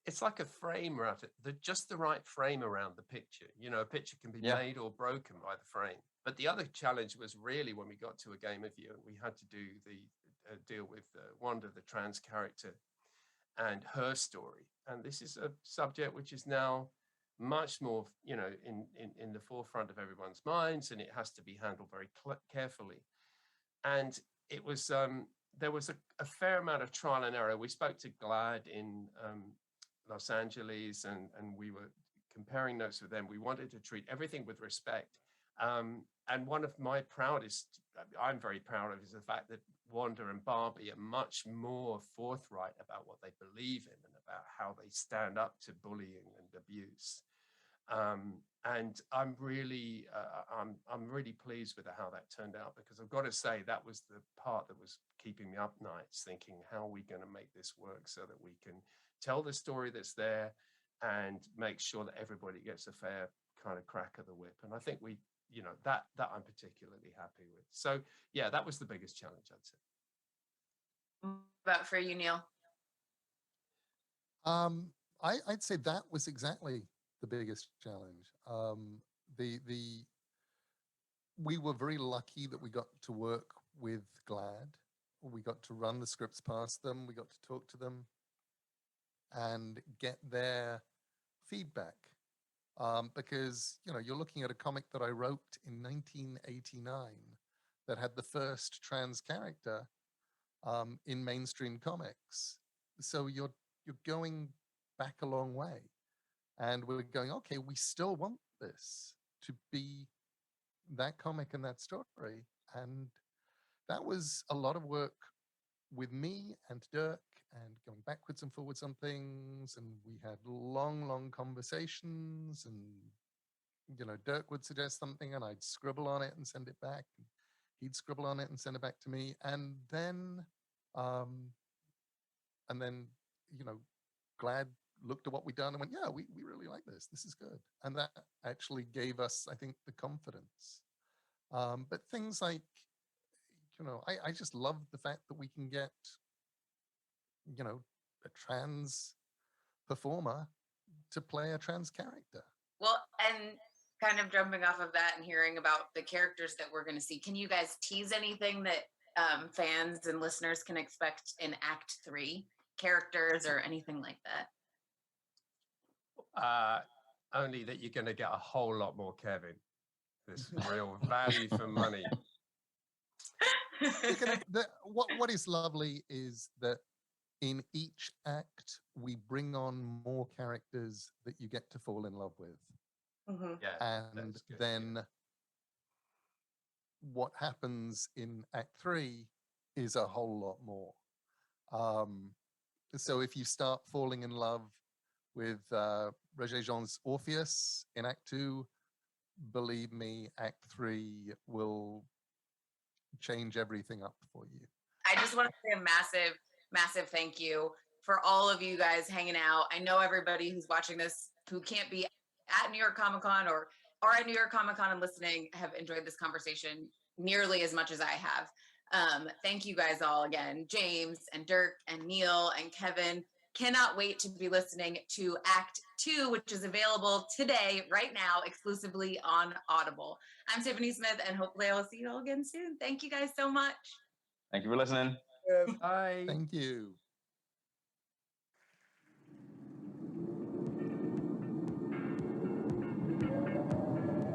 it's like a frame around it, just the right frame around the picture. You know, a picture can be made or broken by the frame. But the other challenge was really when we got to a game of you, we had to do the deal with Wanda, the trans character, and her story. And this is a subject which is now much more, you know, in the forefront of everyone's minds, and it has to be handled very carefully. And it was there was a fair amount of trial and error. We spoke to GLAAD in Los Angeles, and we were comparing notes with them. We wanted to treat everything with respect. And one of my proudest, I'm very proud of, is the fact that Wanda and Barbie are much more forthright about what they believe in and about how they stand up to bullying and abuse. And I'm really pleased with how that turned out, because I've got to say that was the part that was keeping me up nights, thinking, how are we going to make this work so that we can tell the story that's there and make sure that everybody gets a fair kind of crack of the whip. And I think we, you know, that I'm particularly happy with. So yeah, that was the biggest challenge, I'd say. What about for you, Neil? I'd say that was exactly the biggest challenge. We were very lucky that we got to work with GLAAD. We got to run the scripts past them. We got to talk to them and get their feedback. Because, you know, you're looking at a comic that I wrote in 1989 that had the first trans character in mainstream comics. So you're going back a long way. And we're going, okay, we still want this to be that comic and that story. And that was a lot of work with me and Dirk, and going backwards and forwards on things. And we had long conversations, and, you know, Dirk would suggest something and I'd scribble on it and send it back. And he'd scribble on it and send it back to me. And then, you know, GLAAD looked at what we'd done and went, yeah, we really like this. This is good. And that actually gave us, I think, the confidence. But things like, you know, I just love the fact that we can get, you know, a trans performer to play a trans character. Well, and kind of jumping off of that and hearing about the characters that we're going to see, can you guys tease anything that fans and listeners can expect in Act 3? Characters or anything like that? Only that you're going to get a whole lot more Kevin. There's real value for money. What is lovely is that in each act, we bring on more characters that you get to fall in love with. Mm-hmm. Yeah, and then what happens in Act 3 is a whole lot more. So if you start falling in love with Roger Jean's Orpheus in Act 2, believe me, Act 3 will change everything up for you. I just want to say a massive thank you for all of you guys hanging out. I know everybody who's watching this who can't be at New York Comic Con or at New York Comic Con and listening have enjoyed this conversation nearly as much as I have. Thank you guys all again, James and Dirk and Neil and Kevin. Cannot wait to be listening to Act 2, which is available today, right now, exclusively on Audible. I'm Tiffany Smith, and hopefully I will see you all again soon. Thank you guys so much. Thank you for listening. Bye. Thank you.